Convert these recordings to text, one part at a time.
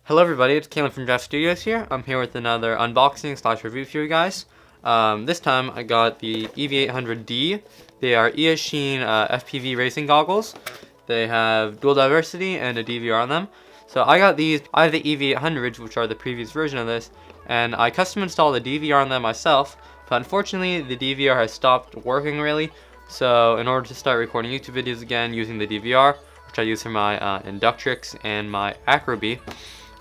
Hello everybody, it's Caleb from Draft Studios here. I'm here with another unboxing / review for you guys. This time I got the EV800D. They are Eachine FPV racing goggles. They have dual diversity and a DVR on them. So I got these. I have the EV800s, which are the previous version of this, and I custom installed a DVR on them myself, but unfortunately the DVR has stopped working really. So in order to start recording YouTube videos again using the DVR, which I use for my Inductrix and my Acroby,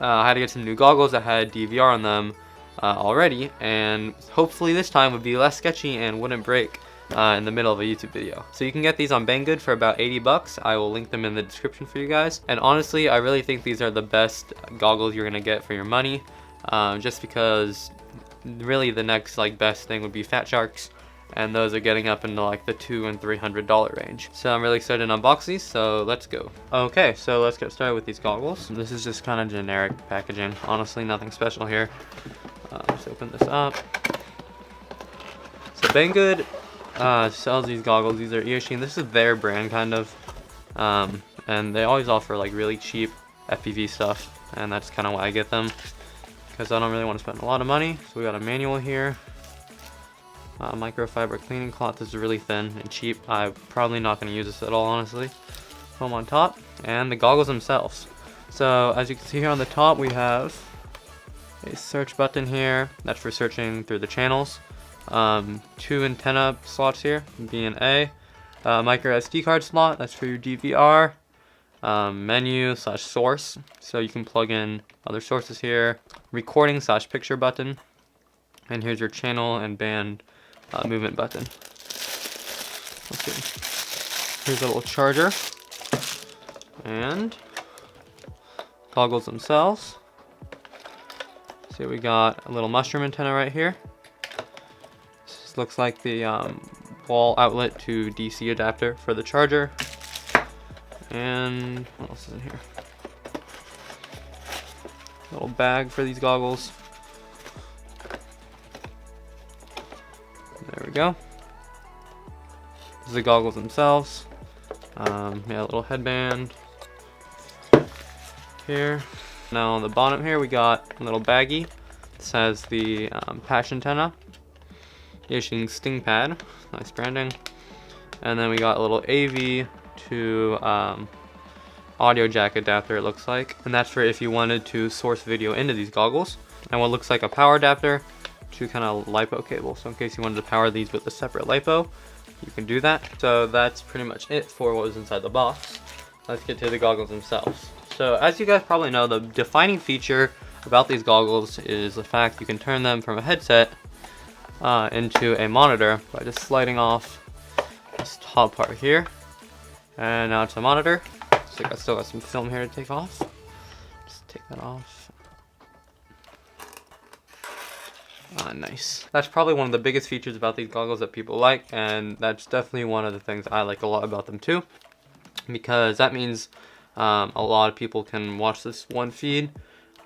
I had to get some new goggles that had DVR on them already, and hopefully this time would be less sketchy and wouldn't break in the middle of a YouTube video. So you can get these on Banggood for about 80 bucks. I will link them in the description for you guys. And honestly, I really think these are the best goggles you're gonna get for your money, just because really the next best thing would be fatsharks, and those are getting up into like the $200 and $300 range. So I'm really excited to unbox these, so let's go. Okay, so let's get started with these goggles. This is just kind of generic packaging. Honestly, nothing special here. Let's open this up. So Banggood sells these goggles. These are Eachine. This is their brand kind of. And they always offer like really cheap FPV stuff, and that's kind of why I get them, because I don't really want to spend a lot of money. So we got a manual here. Microfiber cleaning cloth. This is really thin and cheap. I'm probably not going to use this at all, honestly. Foam on top, and the goggles themselves. So as you can see here on the top, we have a search button here. That's for searching through the channels. 2 antenna slots here, B and A. Micro SD card slot. That's for your DVR. Menu / source. So you can plug in other sources here. Recording / picture button. And here's your channel and band movement button. Let's see. Here's a little charger. And goggles themselves. See, we got a little mushroom antenna right here. This looks like the wall outlet to DC adapter for the charger. And what else is in here? Little bag for these goggles. There we go. This is the goggles themselves. Yeah, a little headband here. Now on the bottom here we got a little baggie. This has the patch antenna, Eachine Sting pad, nice branding, and then we got a little AV to audio jack adapter, it looks like, and that's for if you wanted to source video into these goggles, and what looks like a power adapter to kind of LiPo cable. So in case you wanted to power these with a separate LiPo, you can do that. So that's pretty much it for what was inside the box. Let's get to the goggles themselves. So as you guys probably know, the defining feature about these goggles is the fact you can turn them from a headset into a monitor by just sliding off this top part here. And now it's a monitor. So I still got some film here to take off. Just take that off. Nice. That's probably one of the biggest features about these goggles that people like, and that's definitely one of the things I like a lot about them too, because that means a lot of people can watch this one feed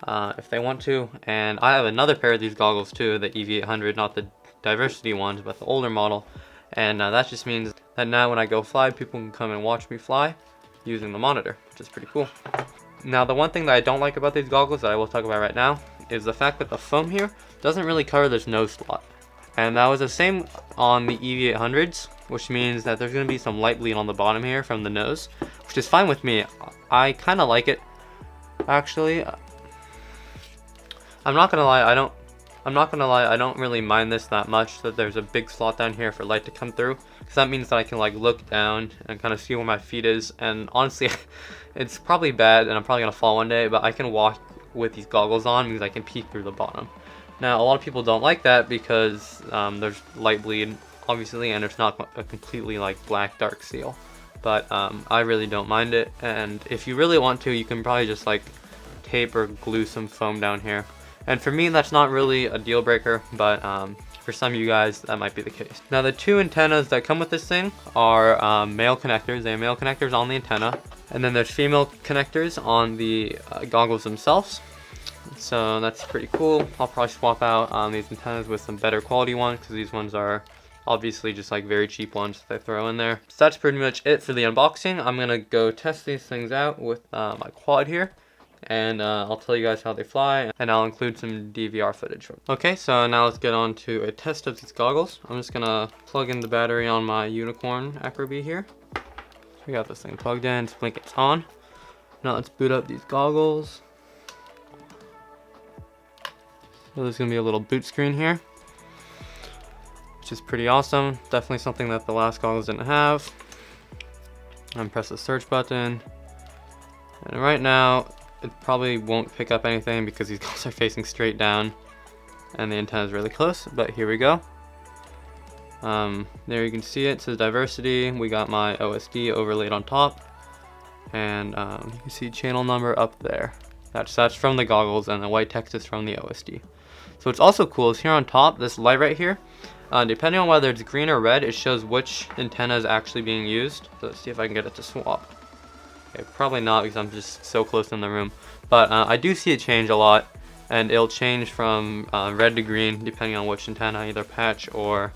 if they want to. And I have another pair of these goggles too, the EV800, not the diversity ones, but the older model, and that just means that now when I go fly, people can come and watch me fly using the monitor, which is pretty cool. Now the one thing that I don't like about these goggles that I will talk about right now is the fact that the foam here doesn't really cover this nose slot. And that was the same on the EV800s, which means that there's going to be some light bleed on the bottom here from the nose, which is fine with me. I kind of like it, actually. I'm not gonna lie, I don't really mind this that much, that there's a big slot down here for light to come through, because that means that I can like look down and kind of see where my feet is. And honestly, it's probably bad and I'm probably gonna fall one day, but I can walk with these goggles on because I can peek through the bottom. Now a lot of people don't like that because there's light bleed obviously, and it's not a completely like black dark seal, but I really don't mind it. And if you really want to, you can probably just like tape or glue some foam down here. And for me, that's not really a deal breaker, but for some of you guys, that might be the case. Now the 2 antennas that come with this thing are male connectors. They have male connectors on the antenna, and then there's female connectors on the goggles themselves. So that's pretty cool. I'll probably swap out these antennas with some better quality ones, because these ones are obviously just like very cheap ones that they throw in there. So that's pretty much it for the unboxing. I'm gonna go test these things out with my quad here and I'll tell you guys how they fly, and I'll include some DVR footage. Okay, so now let's get on to a test of these goggles. I'm just gonna plug in the battery on my Unicorn Acro Bee here. So we got this thing plugged in, it's blinking, it's on. Now let's boot up these goggles. So there's gonna be a little boot screen here, which is pretty awesome. Definitely something that the last goggles didn't have. And press the search button. And right now, it probably won't pick up anything because these goggles are facing straight down and the antenna is really close, but here we go. There you can see it says diversity. We got my OSD overlaid on top, and you can see channel number up there. That's from the goggles, and the white text is from the OSD. So what's also cool is here on top, this light right here, depending on whether it's green or red, it shows which antenna is actually being used. So let's see if I can get it to swap. Okay, probably not because I'm just so close in the room, but I do see it change a lot, and it'll change from red to green depending on which antenna, either patch or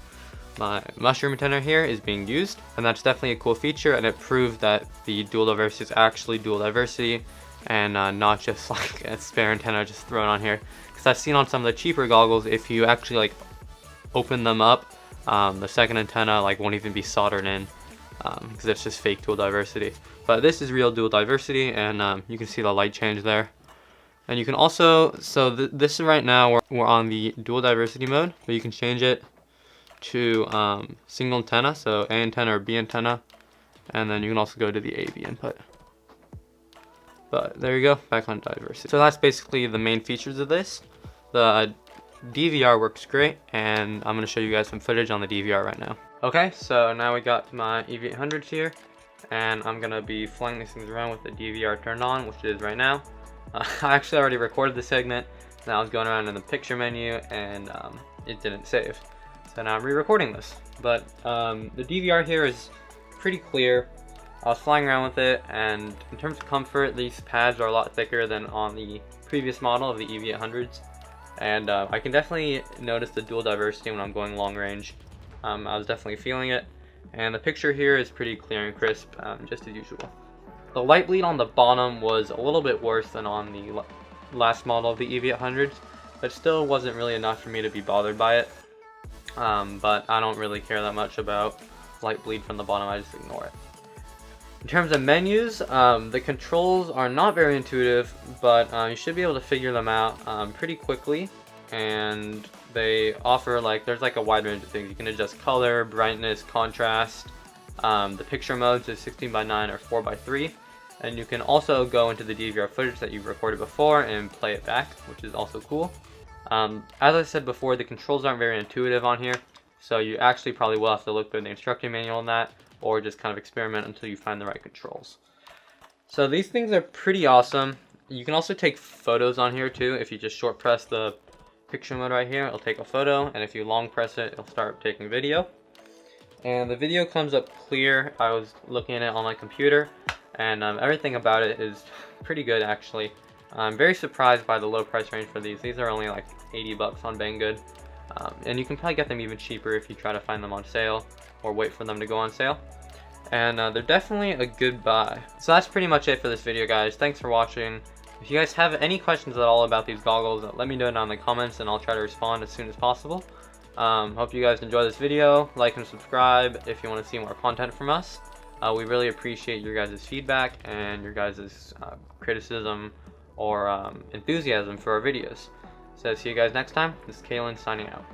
my mushroom antenna here, is being used. And that's definitely a cool feature, and it proved that the dual diversity is actually dual diversity and not just like a spare antenna just thrown on here. Because I've seen on some of the cheaper goggles, if you actually like open them up, the second antenna like won't even be soldered in, because it's just fake dual diversity. But this is real dual diversity, and you can see the light change there. And you can also, so this is right now we're on the dual diversity mode, but you can change it to single antenna, so A antenna or B antenna, and then you can also go to the AV input. But there you go, back on diversity. So that's basically the main features of this. The DVR works great, and I'm going to show you guys some footage on the DVR right now. Okay, so now we got my EV800s here, and I'm going to be flying these things around with the DVR turned on, which it is right now. I actually already recorded the segment, and I was going around in the picture menu, and it didn't save. So now I'm re-recording this. But the DVR here is pretty clear. I was flying around with it, and in terms of comfort, these pads are a lot thicker than on the previous model of the EV800s. And I can definitely notice the dual diversity when I'm going long range. I was definitely feeling it, and the picture here is pretty clear and crisp, just as usual. The light bleed on the bottom was a little bit worse than on the last model of the EV800s, but still wasn't really enough for me to be bothered by it. But I don't really care that much about light bleed from the bottom, I just ignore it. In terms of menus, the controls are not very intuitive, but you should be able to figure them out pretty quickly. And they offer there's a wide range of things. You can adjust color, brightness, contrast. The picture modes is 16:9 or 4:3. And you can also go into the DVR footage that you've recorded before and play it back, which is also cool. As I said before, the controls aren't very intuitive on here, so you actually probably will have to look through the instruction manual on that, or just kind of experiment until you find the right controls. So these things are pretty awesome. You can also take photos on here too. If you just short press the picture mode right here, it'll take a photo, and if you long press it, it'll start taking video. And the video comes up clear. I was looking at it on my computer, and everything about it is pretty good actually. I'm very surprised by the low price range for these. These are only like 80 bucks on Banggood. And you can probably get them even cheaper if you try to find them on sale or wait for them to go on sale. And they're definitely a good buy. So that's pretty much it for this video, guys. Thanks for watching. If you guys have any questions at all about these goggles, let me know down in the comments and I'll try to respond as soon as possible. Hope you guys enjoy this video. Like and subscribe if you want to see more content from us. We really appreciate your guys' feedback and your guys' criticism or enthusiasm for our videos. So see you guys next time. This is Kalen signing out.